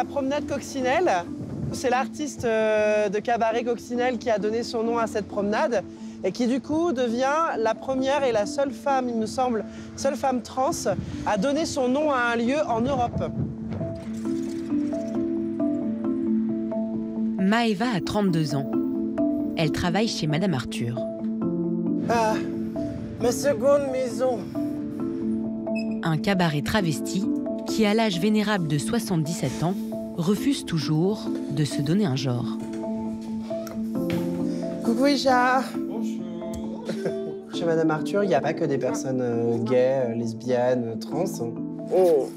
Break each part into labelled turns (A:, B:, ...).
A: la promenade Coccinelle. C'est l'artiste de cabaret Coccinelle qui a donné son nom à cette promenade et qui du coup devient la première et la seule femme, il me semble, seule femme trans à donner son nom à un lieu en Europe.
B: Maëva a 32 ans. Elle travaille chez Madame Arthur.
A: Ah, ma seconde maison.
B: Un cabaret travesti qui, à l'âge vénérable de 77 ans, refuse toujours de se donner un genre.
A: Coucou Isha. Bonjour. Chez Madame Arthur, il n'y a pas que des personnes gays, lesbiennes, trans. Oh.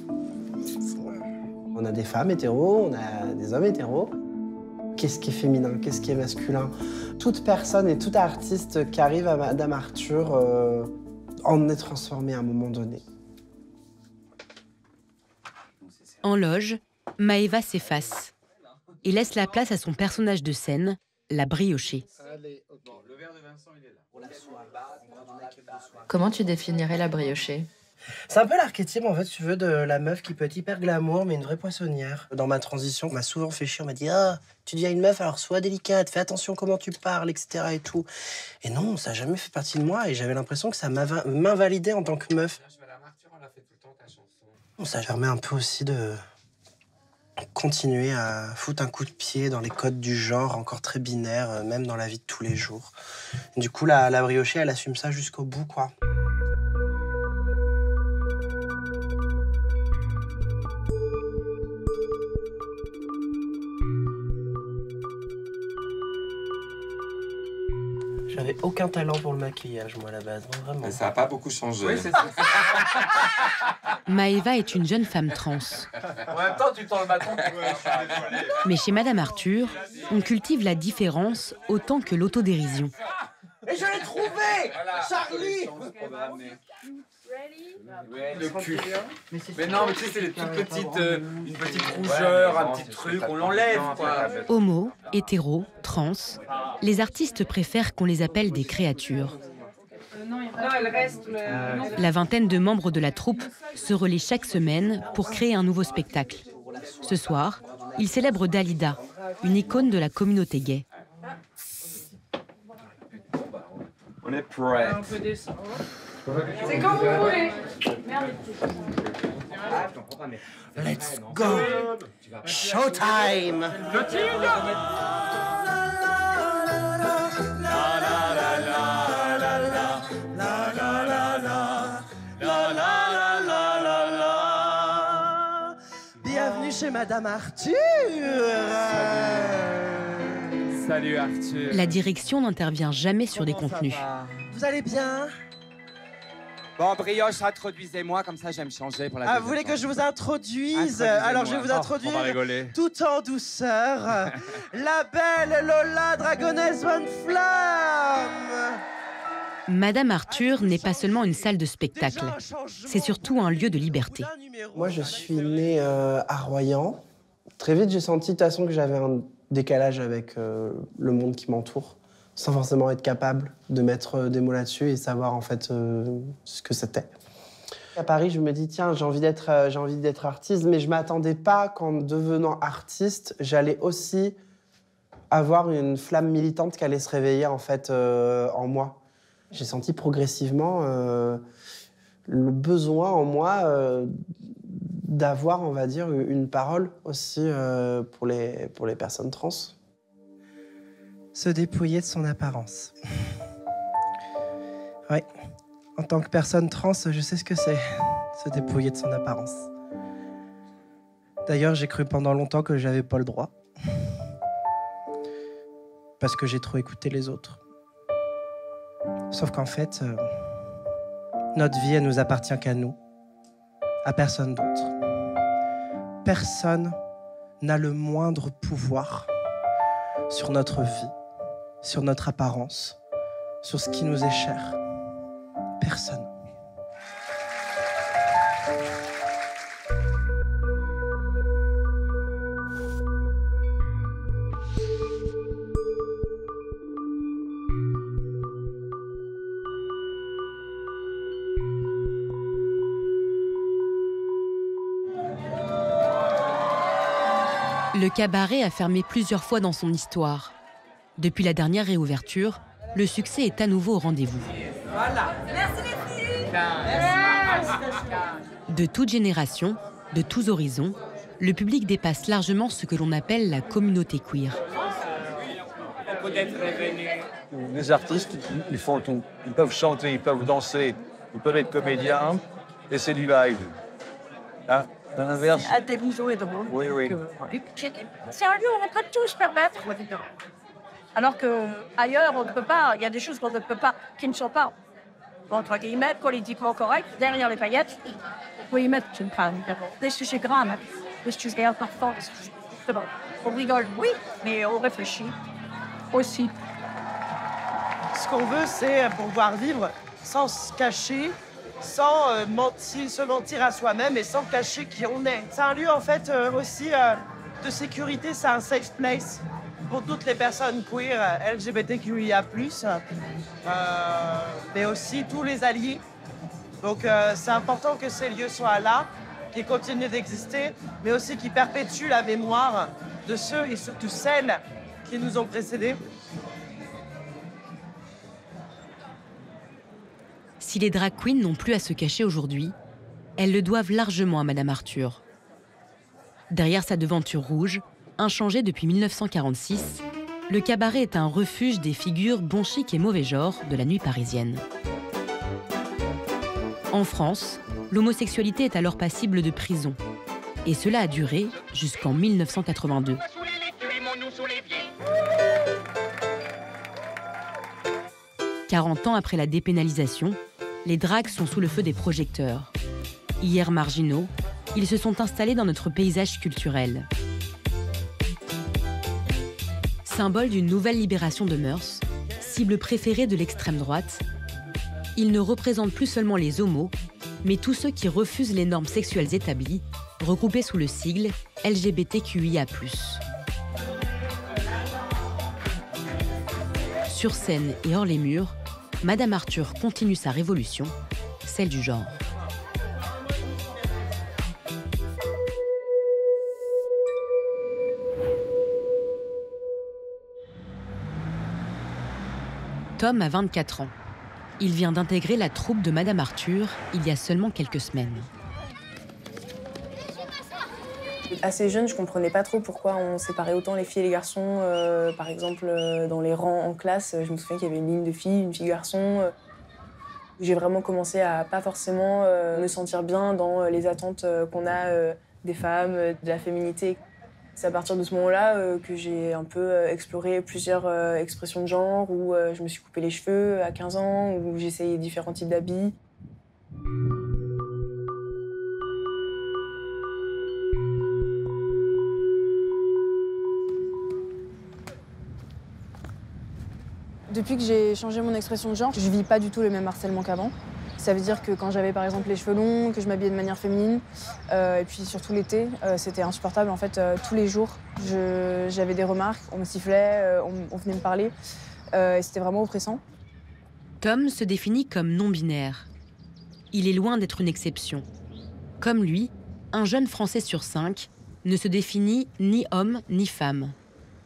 A: On a des femmes hétéros, on a des hommes hétéros. Qu'est-ce qui est féminin, qu'est-ce qui est masculin? Toute personne et tout artiste qui arrive à Madame Arthur en est transformé à un moment donné.
B: En loge, Maëva s'efface et laisse la place à son personnage de scène, la briochée.
C: Comment tu définirais la briochée?
A: C'est un peu l'archétype, en fait, tu veux, de la meuf qui peut être hyper glamour, mais une vraie poissonnière. Dans ma transition, on m'a souvent fait chier, on m'a dit « Ah, tu deviens une meuf, alors sois délicate, fais attention comment tu parles, etc. » et tout. Et non, ça n'a jamais fait partie de moi, et j'avais l'impression que ça m'invalidait en tant que meuf. Ça permet un peu aussi de continuer à foutre un coup de pied dans les codes du genre, encore très binaires, même dans la vie de tous les jours. Du coup, la briochée, elle assume ça jusqu'au bout, quoi. J'avais aucun talent pour le maquillage, moi, à la base, vraiment.
D: Mais ça n'a pas beaucoup changé.
E: Oui, c'est ça.
B: Maëva est une jeune femme trans.
E: En même temps, tu tends le bâton.
B: Mais chez Madame Arthur, on cultive la différence autant que l'autodérision.
A: Et je l'ai trouvé, Charlie.
E: Le cul. Mais non, mais tu sais, c'est les toutes petites, une petite rougeur, un petit truc, on l'enlève, quoi.
B: Homo, hétéro, trans, les artistes préfèrent qu'on les appelle des créatures. La vingtaine de membres de la troupe se relaient chaque semaine pour créer un nouveau spectacle. Ce soir, ils célèbrent Dalida, une icône de la communauté gay.
E: On est prêt.
F: C'est quand vous voulez.
A: Let's go. Showtime. Bienvenue chez Madame Arthur.
E: Salut Arthur.
B: La direction n'intervient jamais sur des contenus.
A: Vous allez bien?
E: Bon, brioche, introduisez-moi, comme ça j'aime changer pour la
A: Ah, vous voulez que je vous introduise? Alors, je vais vous introduire
E: on va rigoler.
A: tout en douceur. La belle Lola Dragonesse One Flamme.
B: Madame Arthur n'est pas seulement une salle de spectacle, c'est surtout un lieu de liberté.
A: Moi, je suis née à Royan. Très vite, j'ai senti de toute façon que j'avais un décalage avec le monde qui m'entoure, sans forcément être capable de mettre des mots là-dessus et savoir en fait ce que c'était. À Paris, je me dis tiens, j'ai envie d'être artiste, mais je m'attendais pas qu'en devenant artiste, j'allais aussi avoir une flamme militante qui allait se réveiller en fait en moi. J'ai senti progressivement le besoin en moi d'avoir, on va dire, une parole aussi pour les personnes trans. Se dépouiller de son apparence. Oui, en tant que personne trans, je sais ce que c'est, se dépouiller de son apparence. D'ailleurs, j'ai cru pendant longtemps que j'avais pas le droit. Parce que j'ai trop écouté les autres. Sauf qu'en fait, notre vie, elle nous appartient qu'à nous, à personne d'autre. Personne n'a le moindre pouvoir sur notre vie, sur notre apparence, sur ce qui nous est cher. Personne.
B: Le cabaret a fermé plusieurs fois dans son histoire. Depuis la dernière réouverture, le succès est à nouveau au rendez-vous.
F: Voilà. Merci les filles.
B: De toute génération, de tous horizons, le public dépasse largement ce que l'on appelle la communauté queer.
D: Les artistes, ils font tout. Ils peuvent chanter, ils peuvent danser, ils peuvent être comédiens, et c'est du live. Hein? Dans l'inverse.
F: À télévision et de monde.
D: Oui, oui.
F: C'est un lieu où on peut tous se permettre. Alors qu'ailleurs, on ne peut pas. Il y a des choses qu'on ne peut pas, qui ne sont pas, entre guillemets, politiquement correctes. Derrière les paillettes, oui, mettre une femme. Des sujets graves, des sujets importants. C'est bon. On rigole, oui, mais on réfléchit aussi.
G: Ce qu'on veut, c'est pouvoir vivre sans se cacher, sans se mentir à soi-même et sans cacher qui on est. C'est un lieu, en fait, aussi de sécurité, c'est un safe place pour toutes les personnes queer, LGBTQIA+, mais aussi tous les alliés. Donc c'est important que ces lieux soient là, qu'ils continuent d'exister, mais aussi qu'ils perpétuent la mémoire de ceux et surtout celles qui nous ont précédés.
B: Si les drag queens n'ont plus à se cacher aujourd'hui, elles le doivent largement à Madame Arthur. Derrière sa devanture rouge, inchangée depuis 1946, le cabaret est un refuge des figures bon chic et mauvais genre de la nuit parisienne. En France, l'homosexualité est alors passible de prison. Et cela a duré jusqu'en 1982. 40 ans après la dépénalisation, les drags sont sous le feu des projecteurs. Hier marginaux, ils se sont installés dans notre paysage culturel. Symbole d'une nouvelle libération de mœurs, cible préférée de l'extrême droite, ils ne représentent plus seulement les homos, mais tous ceux qui refusent les normes sexuelles établies, regroupés sous le sigle LGBTQIA+. Sur scène et hors les murs, Madame Arthur continue sa révolution, celle du genre. Tom a 24 ans. Il vient d'intégrer la troupe de Madame Arthur il y a seulement quelques semaines.
H: Assez jeune, je comprenais pas trop pourquoi on séparait autant les filles et les garçons. Par exemple, dans les rangs en classe, je me souviens qu'il y avait une ligne de filles, une fille garçon. J'ai vraiment commencé à pas forcément me sentir bien dans les attentes qu'on a des femmes, de la féminité. C'est à partir de ce moment-là que j'ai un peu exploré plusieurs expressions de genre, où je me suis coupé les cheveux à 15 ans, où j'ai essayé différents types d'habits. Depuis que j'ai changé mon expression de genre, je vis pas du tout le même harcèlement qu'avant. Ça veut dire que quand j'avais par exemple les cheveux longs, que je m'habillais de manière féminine, et puis surtout l'été, c'était insupportable. En fait, tous les jours, j'avais des remarques, on me sifflait, on venait me parler, et c'était vraiment oppressant.
B: Tom se définit comme non-binaire. Il est loin d'être une exception. Comme lui, un jeune Français sur 5 ne se définit ni homme ni femme.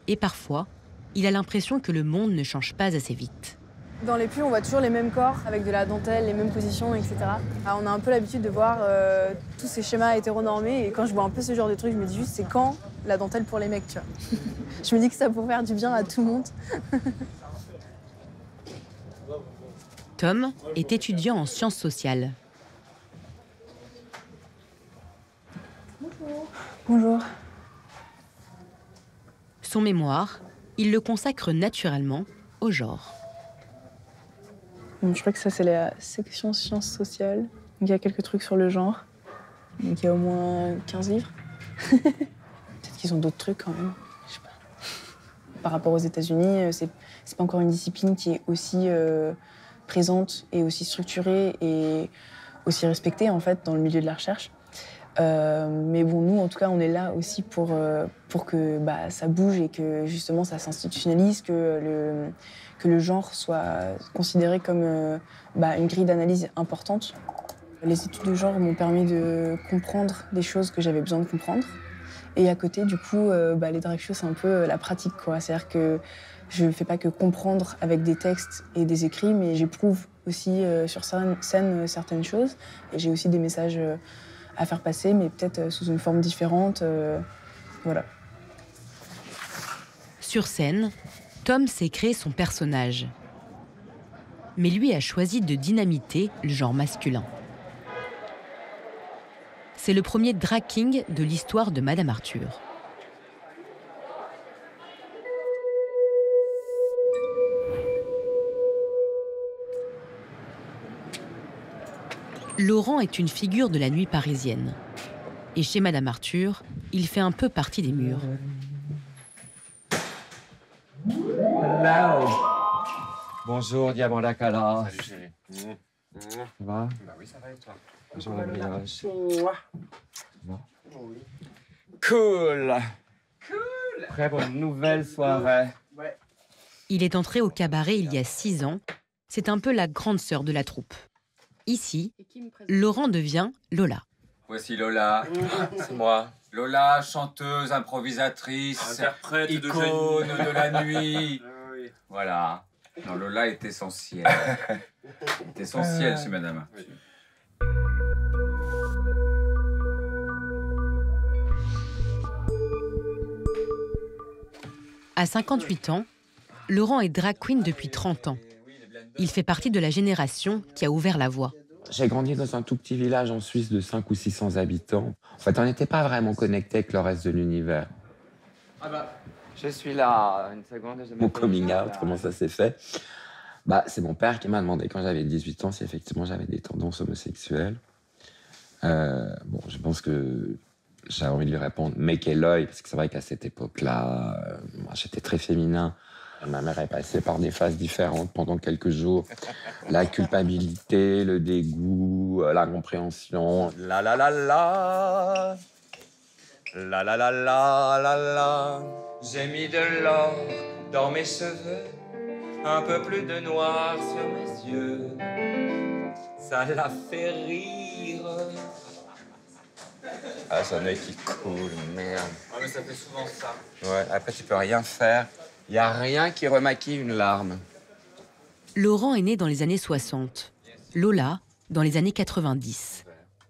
B: Et parfois, il a l'impression que le monde ne change pas assez vite.
H: Dans les pubs, on voit toujours les mêmes corps, avec de la dentelle, les mêmes positions, etc. Alors, on a un peu l'habitude de voir tous ces schémas hétéronormés, et quand je vois un peu ce genre de truc, je me dis juste, c'est quand la dentelle pour les mecs, tu vois. Je me dis que ça pourrait faire du bien à tout le monde.
B: Tom est étudiant en sciences sociales.
H: Bonjour. Bonjour.
B: Son mémoire, il le consacre naturellement au genre.
H: Je crois que ça, c'est la section sciences sociales. Il y a quelques trucs sur le genre. Donc il y a au moins 15 livres. Peut-être qu'ils ont d'autres trucs quand même. Je sais pas. Par rapport aux États-Unis, c'est pas encore une discipline qui est aussi présente et aussi structurée et aussi respectée en fait dans le milieu de la recherche. Mais bon, nous, en tout cas, on est là aussi pour que ça bouge et que justement ça s'institutionnalise, que le genre soit considéré comme une grille d'analyse importante. Les études de genre m'ont permis de comprendre des choses que j'avais besoin de comprendre Et à côté, du coup, les drag shows, c'est un peu la pratique, quoi. C'est-à-dire que je ne fais pas que comprendre avec des textes et des écrits, mais j'éprouve aussi sur scène certaines choses. Et j'ai aussi des messages à faire passer, mais peut-être sous une forme différente. Voilà.
B: Sur scène, Tom s'est créé son personnage. Mais lui a choisi de dynamiter le genre masculin. C'est le premier drag king de l'histoire de Madame Arthur. Laurent est une figure de la nuit parisienne. Et chez Madame Arthur, il fait un peu partie des murs.
I: Hello. Bonjour, Diamant Lacala.
E: Salut, chérie.
I: Ça va?
E: Bah oui, ça va et toi?
I: Bonjour, la brioche.
A: Oui.
I: Cool. Très bonne nouvelle soirée.
B: Il est entré au cabaret il y a 6 ans. C'est un peu la grande sœur de la troupe. Ici, Laurent devient Lola.
E: Voici Lola, c'est moi. Lola, chanteuse, improvisatrice,
D: Interprète de
E: icône
D: génie.
E: de la nuit.
D: Oui.
E: Voilà. Non, Lola est essentielle. est essentielle chez Madame Arthur.
B: À 58 ans, Laurent est drag queen depuis 30 ans. Il fait partie de la génération qui a ouvert la voie.
I: J'ai grandi dans un tout petit village en Suisse de 500 ou 600 habitants. En fait, on n'était pas vraiment connecté avec le reste de l'univers. Je suis là, une seconde. Mon coming out, comment ça s'est fait? C'est mon père qui m'a demandé quand j'avais 18 ans si effectivement j'avais des tendances homosexuelles. Je pense que j'avais envie de lui répondre « mais quel œil ?» parce que c'est vrai qu'à cette époque-là, moi, j'étais très féminin. Ma mère est passée par des phases différentes pendant quelques jours. La culpabilité, le dégoût, la compréhension. La la la la, la la la la la la. J'ai mis de l'or dans mes cheveux, un peu plus de noir sur mes yeux. Ça l'a fait rire. Ah, c'est un œil qui coule, merde.
E: Ah, mais ça fait souvent ça.
I: Ouais, après tu peux rien faire. Il n'y a rien qui remaquille une larme.
B: Laurent est né dans les années 60, Lola dans les années 90.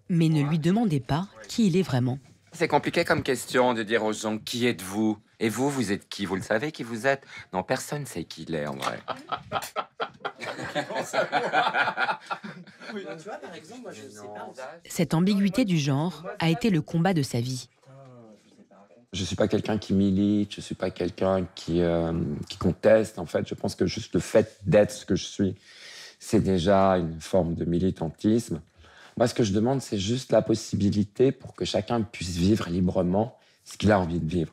B: Mais ne lui demandez pas qui il est vraiment.
I: C'est compliqué comme question de dire aux gens qui êtes-vous. Et vous, vous êtes qui? Vous le savez qui vous êtes? Non, personne ne sait qui il est en vrai.
B: Cette ambiguïté du genre a été le combat de sa vie.
I: Je ne suis pas quelqu'un qui milite, je ne suis pas quelqu'un qui conteste. En fait, je pense que juste le fait d'être ce que je suis, c'est déjà une forme de militantisme. Moi, ce que je demande, c'est juste la possibilité pour que chacun puisse vivre librement ce qu'il a envie de vivre.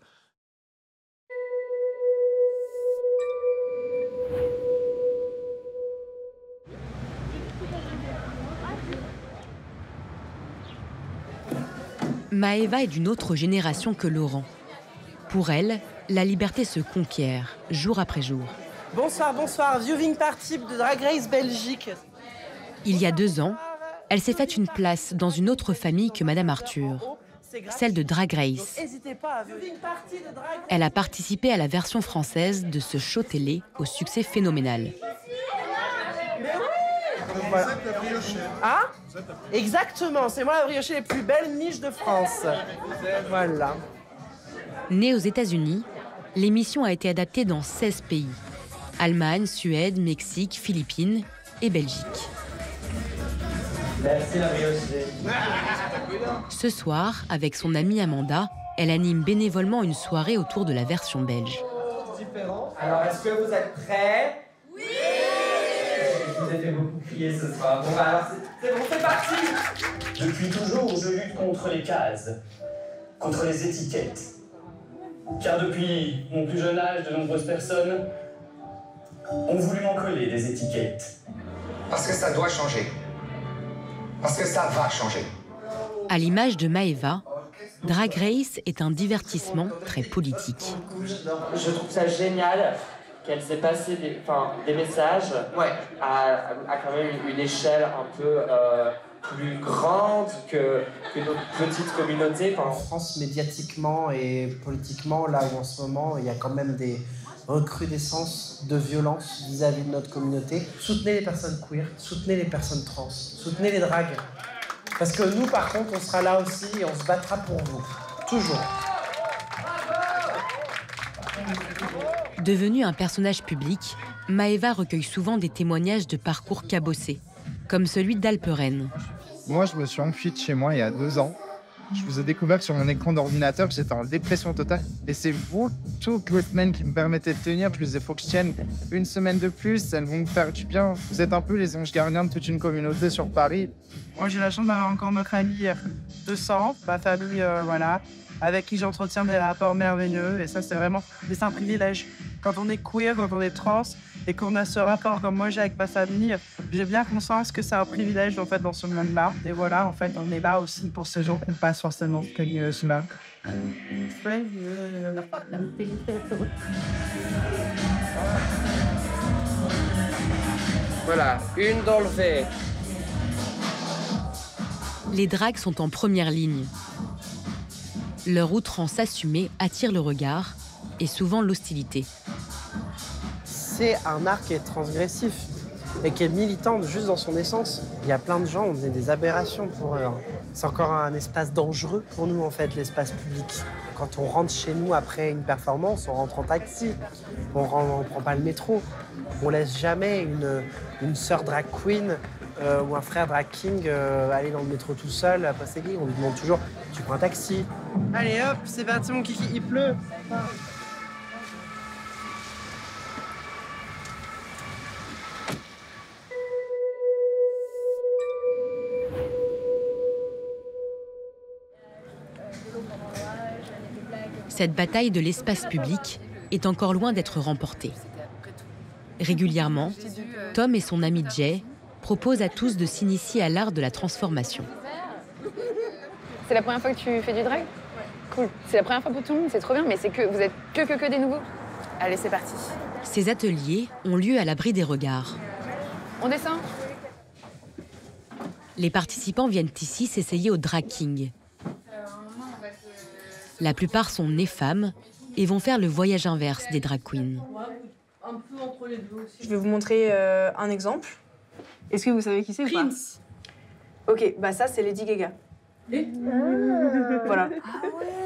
B: Maëva est d'une autre génération que Laurent. Pour elle, la liberté se conquiert, jour après jour.
G: Bonsoir, bonsoir. Viewing party de Drag Race Belgique.
B: Il y a 2 ans, elle s'est faite une place dans une autre famille que Madame Arthur, celle de Drag Race. Elle a participé à la version française de ce show télé au succès phénoménal.
G: Voilà. Ah, exactement, c'est moi la briochée les plus belles niches de France. Voilà.
B: Née aux États-Unis, l'émission a été adaptée dans 16 pays. Allemagne, Suède, Mexique, Philippines et Belgique.
J: Merci la briochée.
B: Ce soir, avec son amie Amanda, elle anime bénévolement une soirée autour de la version belge.
J: Alors, est-ce que vous êtes prêts? Oui! Je vous ai fait beaucoup crier ce soir. Bon, alors, c'est bon, c'est parti! Depuis toujours, je lutte contre les cases, contre les étiquettes. Car depuis mon plus jeune âge, de nombreuses personnes ont voulu m'en coller des étiquettes.
K: Parce que ça doit changer. Parce que ça va changer.
B: À l'image de Maëva, Drag Race est un divertissement très politique.
J: Je trouve ça génial qu'elle s'est passé des messages à quand même une échelle un peu plus grande que notre petite communauté.
A: En France, médiatiquement et politiquement, là où en ce moment, il y a quand même des recrudescences de violence vis-à-vis de notre communauté. Soutenez les personnes queer, soutenez les personnes trans, soutenez les dragues. Parce que nous, par contre, on sera là aussi et on se battra pour vous. Toujours.
B: Devenue un personnage public, Maëva recueille souvent des témoignages de parcours cabossés, comme celui d'Alperen.
L: Moi, je me suis enfui de chez moi il y a 2 ans. Je vous ai découvert sur mon écran d'ordinateur que j'étais en dépression totale. Et c'est vous, toutes les semaines qui me permettaient de tenir. Je me disais, faut que je tienne une semaine de plus, elles vont me faire du bien. Vous êtes un peu les anges gardiens de toute une communauté sur Paris.
G: Moi, j'ai la chance d'avoir encore notre ami de sang, ma famille, voilà, avec qui j'entretiens des rapports merveilleux. Et ça, c'est un privilège. Quand on est queer, quand on est trans, et qu'on a ce rapport comme moi j'ai avec ma famille, j'ai bien conscience que c'est un privilège en fait dans ce monde-là. Et voilà, en fait, on est là aussi pour ces gens qu'on passe forcément comme cela.
J: Voilà, une d'enlever.
B: Les dragues sont en première ligne. Leur outrance assumée attire le regard et souvent l'hostilité.
A: C'est un art qui est transgressif et qui est militant juste dans son essence. Il y a plein de gens, on est des aberrations pour eux. C'est encore un espace dangereux pour nous, en fait, l'espace public. Quand on rentre chez nous après une performance, on rentre en taxi, on prend pas le métro. On laisse jamais une sœur drag queen ou un frère drag king aller dans le métro tout seul, à passer qui. On lui demande toujours, tu prends un taxi. Allez hop, c'est parti mon kiki, il pleut.
B: Cette bataille de l'espace public est encore loin d'être remportée. Régulièrement, Tom et son ami Jay proposent à tous de s'initier à l'art de la transformation.
C: C'est la première fois que tu fais du drag? Cool. C'est la première fois pour tout le monde, c'est trop bien, mais c'est que vous êtes que des nouveaux. Allez, c'est parti.
B: Ces ateliers ont lieu à l'abri des regards.
C: On descend?
B: Les participants viennent ici s'essayer au drag king. La plupart sont nées femmes et vont faire le voyage inverse des drag queens.
H: Je vais vous montrer un exemple. Est-ce que vous savez qui c'est ou pas? Ok, bah ça c'est Lady Gaga. Voilà.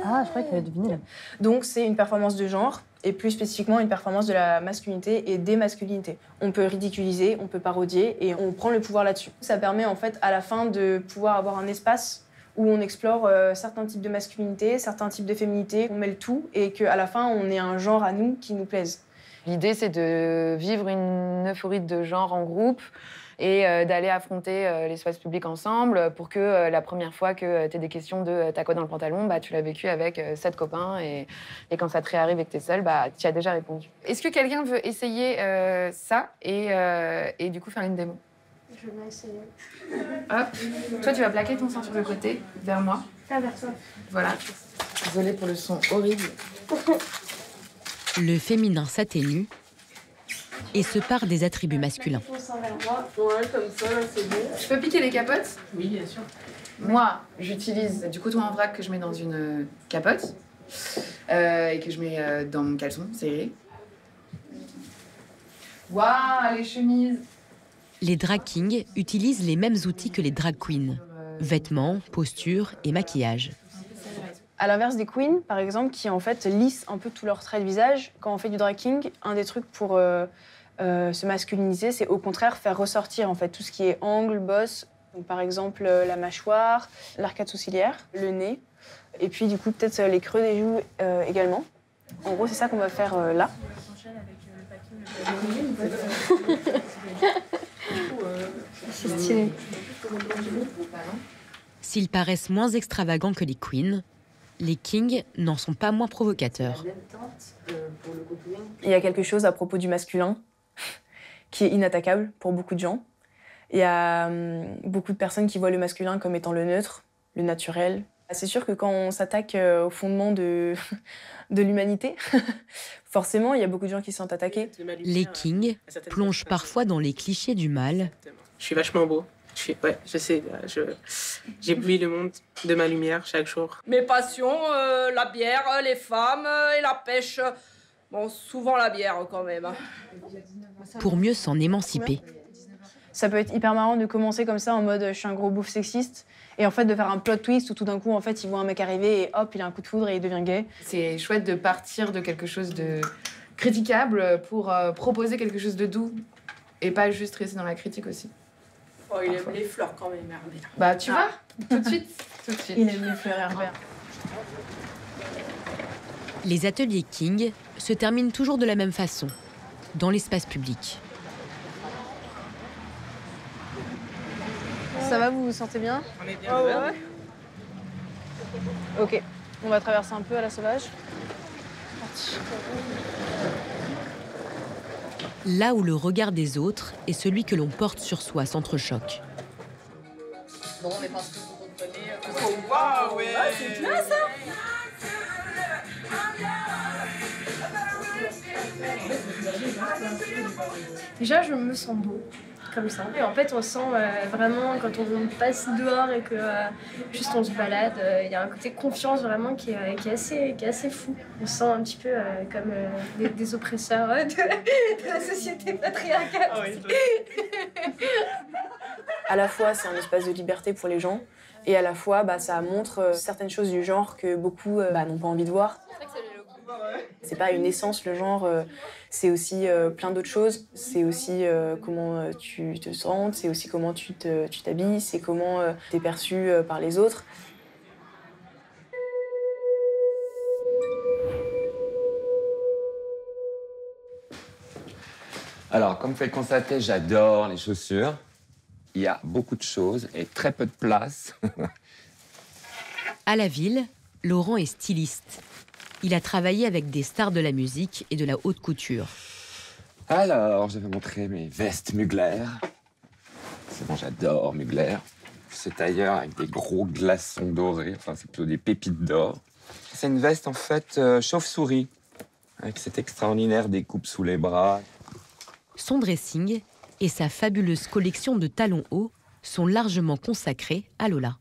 C: Ah, je croyais que tu avais deviné là.
H: Donc c'est une performance de genre et plus spécifiquement une performance de la masculinité et des masculinités. On peut ridiculiser, on peut parodier et on prend le pouvoir là-dessus. Ça permet en fait à la fin de pouvoir avoir un espace où on explore certains types de masculinité, certains types de féminité, on met le tout et qu'à la fin on ait un genre à nous qui nous plaise.
C: L'idée c'est de vivre une euphorie de genre en groupe et d'aller affronter l'espace public ensemble pour que la première fois que tu aies des questions de t'as quoi dans le pantalon, bah, tu l'as vécu avec 7 copains et quand ça te réarrive et que tu es seule, bah, tu y as déjà répondu. Est-ce que quelqu'un veut essayer ça et du coup faire une démo?
F: Je vais essayer.
C: Hop. Toi, tu vas plaquer ton sein sur le côté, vers moi.
F: Là, vers toi.
C: Voilà. Désolée pour le son horrible.
B: Le féminin s'atténue et se pare des attributs masculins.
H: Ton sein vers moi. Ouais, comme ça, là, c'est bon.
C: Je peux piquer les capotes?
H: Oui, bien sûr.
C: Moi, j'utilise du coton en vrac que je mets dans une capote et que je mets dans mon caleçon serré. Waouh, les chemises!
B: Les drag kings utilisent les mêmes outils que les drag queens. Vêtements, posture et maquillage.
H: À l'inverse des queens, par exemple, qui en fait lissent un peu tous leurs traits de visage, quand on fait du drag king, un des trucs pour se masculiniser, c'est au contraire faire ressortir en fait tout ce qui est angle, bosse. Donc, par exemple, la mâchoire, l'arcade sourcilière, le nez, et puis du coup peut-être les creux des joues également. En gros, c'est ça qu'on va faire là.
C: C'est stylé.
B: S'ils paraissent moins extravagants que les queens, les kings n'en sont pas moins provocateurs.
H: Il y a quelque chose à propos du masculin qui est inattaquable pour beaucoup de gens. Il y a beaucoup de personnes qui voient le masculin comme étant le neutre, le naturel. C'est sûr que quand on s'attaque au fondement de l'humanité, forcément, il y a beaucoup de gens qui se sentent attaqués.
B: Les kings plongent parfois dans les clichés du mal.
M: Je suis vachement beau. J'éblouis le monde de ma lumière chaque jour.
F: Mes passions, la bière, les femmes et la pêche. Bon, souvent la bière quand même.
B: Pour mieux s'en émanciper.
H: Ça peut être hyper marrant de commencer comme ça en mode je suis un gros bouffe sexiste et en fait de faire un plot twist où tout d'un coup en fait il voit un mec arriver et hop il a un coup de foudre et il devient gay.
C: C'est chouette de partir de quelque chose de critiquable pour proposer quelque chose de doux et pas juste rester dans la critique aussi.
F: Oh, il aime les fleurs quand même, Herbert.
C: Bah tu vois, tout de suite.
H: Il aime les fleurs, Herbert.
B: Les ateliers King se terminent toujours de la même façon, dans l'espace public.
H: Ça va, vous vous sentez bien?
M: On est bien ouvert.
H: Ok, on va traverser un peu à la sauvage.
B: Là où le regard des autres et celui que l'on porte sur soi s'entrechoquent.
F: Bon, mais parce que vous comprenez...
E: Oh, waouh, ouais.
F: Ah, c'est bien ça.
N: Déjà, je me sens beau, comme ça. Et en fait, on sent vraiment, quand on passe dehors et que juste on se balade, il y a un côté confiance vraiment qui est assez fou. On se sent un petit peu comme des oppresseurs de la société patriarcale.
H: Oh, oui, à la fois, c'est un espace de liberté pour les gens, et à la fois, ça montre certaines choses du genre que beaucoup n'ont pas envie de voir. C'est pas une essence, le genre, c'est aussi plein d'autres choses. C'est aussi comment tu te sens, c'est aussi comment tu t'habilles, c'est comment t'es perçu par les autres.
I: Alors, comme vous pouvez le constater, j'adore les chaussures. Il y a beaucoup de choses et très peu de place.
B: À la ville, Laurent est styliste. Il a travaillé avec des stars de la musique et de la haute couture.
I: Alors, je vais montrer mes vestes Mugler. C'est bon, j'adore Mugler. Ce tailleur avec des gros glaçons dorés, enfin c'est plutôt des pépites d'or. C'est une veste en fait chauve-souris, avec cette extraordinaire découpe sous les bras.
B: Son dressing et sa fabuleuse collection de talons hauts sont largement consacrés à Lola.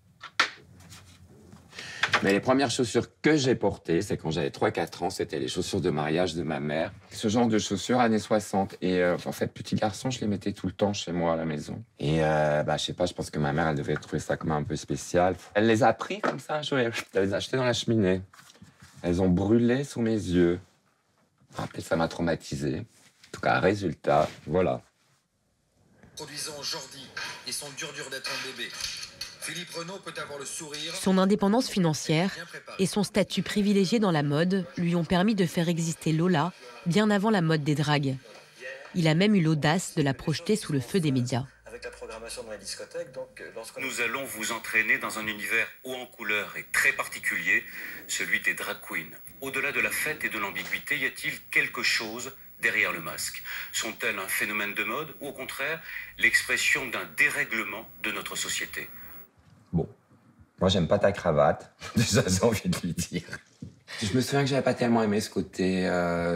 I: Mais les premières chaussures que j'ai portées, c'est quand j'avais 3-4 ans, c'était les chaussures de mariage de ma mère. Ce genre de chaussures années 60. Et en fait, petit garçon, je les mettais tout le temps chez moi à la maison. Et je sais pas, je pense que ma mère, elle devait trouver ça comme un peu spécial. Elle les a pris comme ça, je les ai achetées dans la cheminée. Elles ont brûlé sous mes yeux. Peut-être ça m'a traumatisé. En tout cas, résultat, voilà.
O: Produisant Jordi et son dur d'être un bébé. Philippe Renaud peut avoir le sourire.
B: Son indépendance financière et son statut privilégié dans la mode lui ont permis de faire exister Lola bien avant la mode des dragues. Il a même eu l'audace de la projeter sous le feu des médias.
P: Avec la programmation dans la discothèque, donc
Q: Nous allons vous entraîner dans un univers haut en couleurs et très particulier, celui des drag queens. Au-delà de la fête et de l'ambiguïté, y a-t-il quelque chose derrière le masque? Sont-elles un phénomène de mode ou au contraire l'expression d'un dérèglement de notre société?
I: Bon, moi j'aime pas ta cravate, déjà j'ai envie de lui dire. Je me souviens que j'avais pas tellement aimé ce côté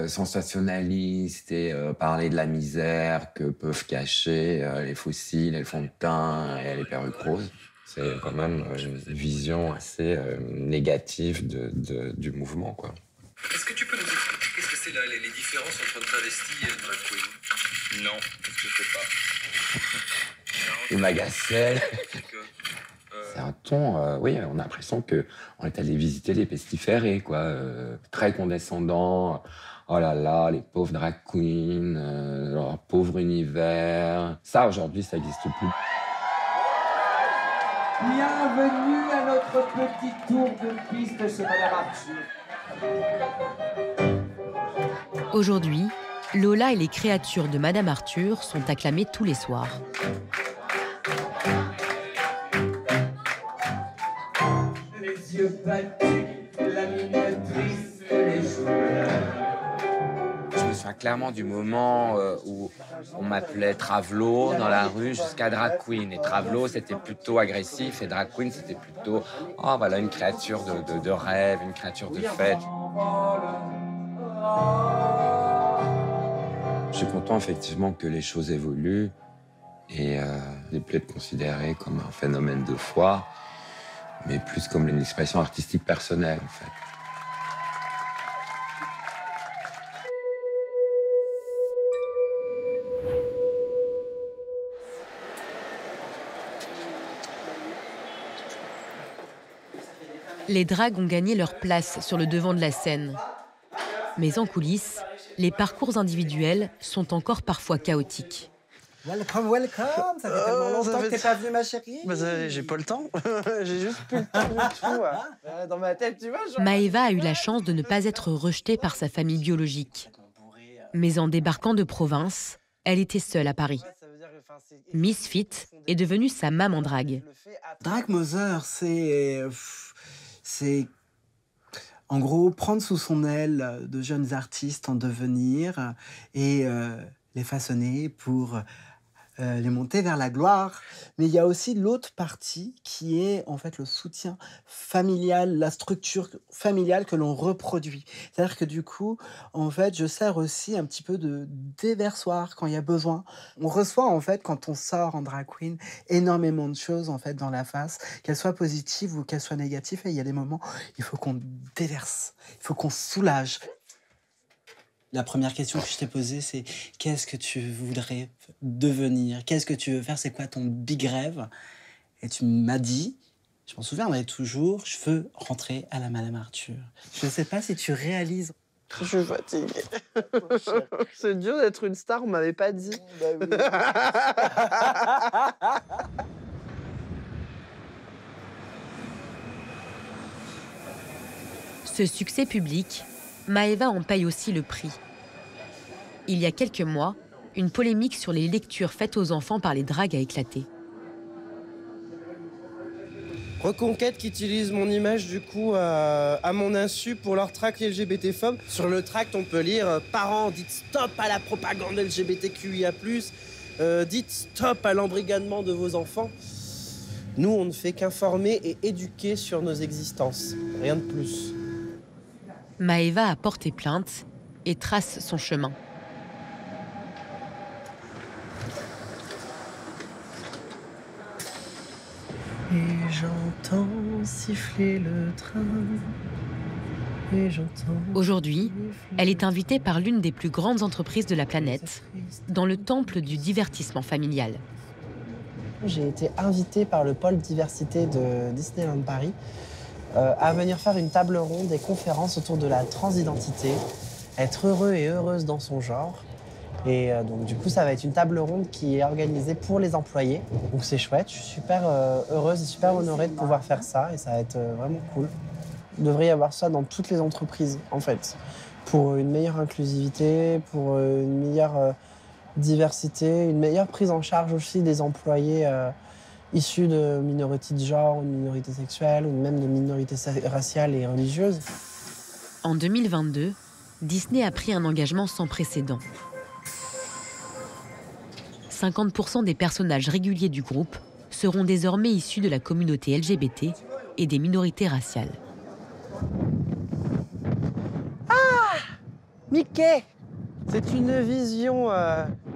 I: sensationnaliste et parler de la misère que peuvent cacher les fossiles, et le fond de teint et les perruques roses. C'est quand même une vision assez négative du mouvement, quoi.
O: Est-ce que tu peux nous expliquer qu'est-ce que c'est les différences entre une travesti et une drag queen? Non, je sais pas.
I: Il m'agaçait. C'est un ton, oui, on a l'impression qu'on est allé visiter les pestiférés, quoi. Très condescendant. Oh là là, les pauvres drag queens, leur pauvre univers. Ça, aujourd'hui, ça n'existe plus.
J: Bienvenue à notre petit tour de piste chez Madame Arthur.
B: Aujourd'hui, Lola et les créatures de Madame Arthur sont acclamées tous les soirs.
J: Les yeux battus, la mine triste, les joueurs.
I: Je me souviens clairement du moment où on m'appelait Travelo dans la rue jusqu'à drag queen. Et Travelo, c'était plutôt agressif et drag queen, c'était plutôt oh, voilà, une créature de rêve, une créature de fête. Je suis content effectivement que les choses évoluent Et n'est plus être considéré comme un phénomène de foi, mais plus comme une expression artistique personnelle, en fait.
B: Les dragues ont gagné leur place sur le devant de la scène. Mais en coulisses, les parcours individuels sont encore parfois chaotiques.
R: Welcome, welcome. Ça fait tellement longtemps que t'es pas venue, ma chérie.
A: J'ai pas le temps. J'ai juste plus le temps du tout. Dans ma tête, tu vois.
B: Maëva a eu la chance de ne pas être rejetée par sa famille biologique. Mais en débarquant de province, elle était seule à Paris. Misfit est devenue sa maman drague.
R: Drag Mother, c'est en gros prendre sous son aile de jeunes artistes en devenir et les façonner pour les monter vers la gloire. Mais il y a aussi l'autre partie qui est en fait le soutien familial, la structure familiale que l'on reproduit. C'est-à-dire que du coup, en fait, je sers aussi un petit peu de déversoir quand il y a besoin. On reçoit en fait, quand on sort en drag queen, énormément de choses en fait dans la face, qu'elles soient positives ou qu'elles soient négatives. Et il y a des moments, il faut qu'on déverse, il faut qu'on soulage. La première question que je t'ai posée, c'est qu'est-ce que tu voudrais devenir? Qu'est-ce que tu veux faire? C'est quoi ton big rêve? Et tu m'as dit, je m'en souviendrai toujours, je veux rentrer à la Madame Arthur. Je ne sais pas si tu réalises.
A: Je suis fatiguée. C'est dur d'être une star, on m'avait pas dit.
B: Ce succès public, Maëva en paye aussi le prix. Il y a quelques mois, une polémique sur les lectures faites aux enfants par les dragues a éclaté.
A: Reconquête qui utilise mon image du coup à mon insu pour leur tract LGBT-phobe. Sur le tract, on peut lire « Parents, dites stop à la propagande LGBTQIA+, dites stop à l'embrigadement de vos enfants ». Nous, on ne fait qu'informer et éduquer sur nos existences, rien de plus.
B: Maëva a porté plainte et trace son chemin.
A: Et j'entends siffler le train. Et j'entends...
B: Aujourd'hui, elle est invitée par l'une des plus grandes entreprises de la planète dans le temple du divertissement familial.
A: J'ai été invitée par le pôle diversité de Disneyland Paris à venir faire une table ronde et conférence autour de la transidentité, être heureux et heureuse dans son genre. Et donc du coup, ça va être une table ronde qui est organisée pour les employés. Donc c'est chouette, je suis super heureuse et super honorée de pouvoir faire ça et ça va être vraiment cool. Il devrait y avoir ça dans toutes les entreprises, en fait, pour une meilleure inclusivité, pour une meilleure diversité, une meilleure prise en charge aussi des employés issus de minorités de genre, de minorités sexuelles ou même de minorités raciales et religieuses.
B: En 2022, Disney a pris un engagement sans précédent. 50% des personnages réguliers du groupe seront désormais issus de la communauté LGBT et des minorités raciales.
A: Ah! Mickey! C'est une vision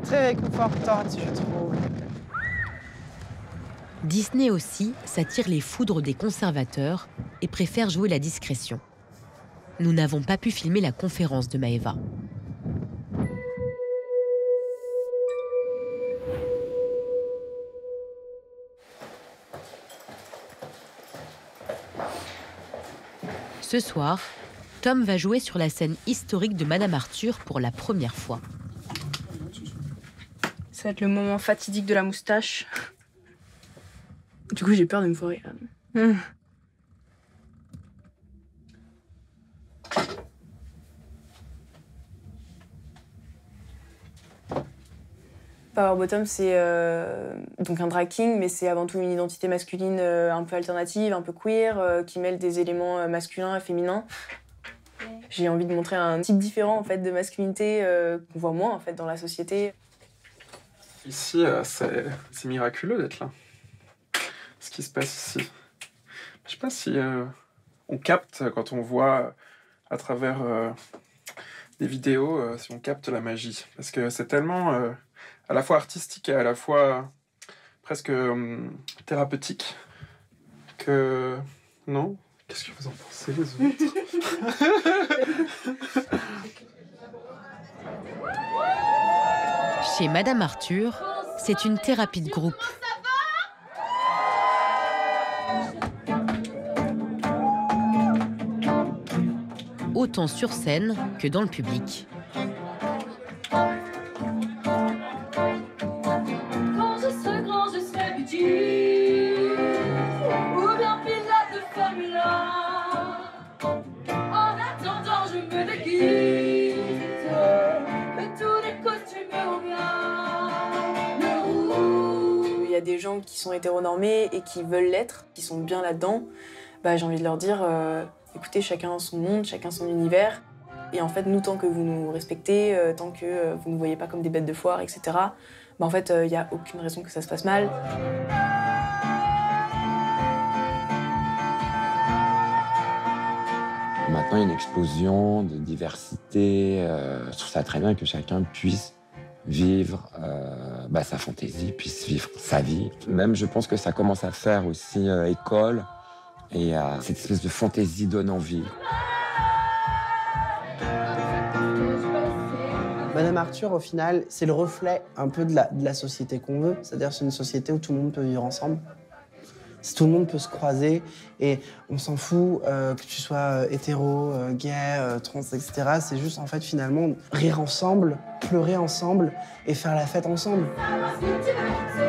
A: très réconfortante, je trouve.
B: Disney aussi s'attire les foudres des conservateurs et préfère jouer la discrétion. Nous n'avons pas pu filmer la conférence de Maëva. Ce soir, Tom va jouer sur la scène historique de Madame Arthur pour la première fois.
H: Ça va être le moment fatidique de la moustache. Du coup, j'ai peur de me foirer. Power Bottom, c'est donc un drag king, mais c'est avant tout une identité masculine un peu alternative, un peu queer, qui mêle des éléments masculins et féminins. J'ai envie de montrer un type différent en fait, de masculinité qu'on voit moins en fait, dans la société.
S: Ici, c'est miraculeux d'être là. Ce qui se passe ici. Je sais pas si on capte quand on voit à travers des vidéos, si on capte la magie. Parce que c'est tellement à la fois artistique et à la fois presque thérapeutique. Que... Non? Qu'est-ce que vous en pensez, les autres?
B: Chez Madame Arthur, c'est une thérapie de groupe. Autant sur scène que dans le public.
N: Quand je serai grand, je serai petit. Ou bien pilote de Formule 1. En attendant, je me déguise. Mais tous les costumes vont bien.
H: Il y a des gens qui sont hétéronormés et qui veulent l'être, qui sont bien là-dedans. Bah, j'ai envie de leur dire, écoutez, chacun son monde, chacun son univers. Et en fait, nous, tant que vous nous respectez, tant que vous ne nous voyez pas comme des bêtes de foire, etc., bah, en fait, il n'y a aucune raison que ça se passe mal.
I: Maintenant, il y a une explosion de diversité. Je trouve ça très bien que chacun puisse vivre sa fantaisie, puisse vivre sa vie. Même, je pense que ça commence à faire aussi école et cette espèce de fantaisie donne envie.
A: Madame Arthur, au final, c'est le reflet un peu de la société qu'on veut. C'est-à-dire c'est une société où tout le monde peut vivre ensemble. Si tout le monde peut se croiser et on s'en fout que tu sois hétéro, gay, trans, etc. C'est juste en fait finalement rire ensemble, pleurer ensemble et faire la fête ensemble.
N: Savoir ce que tu veux,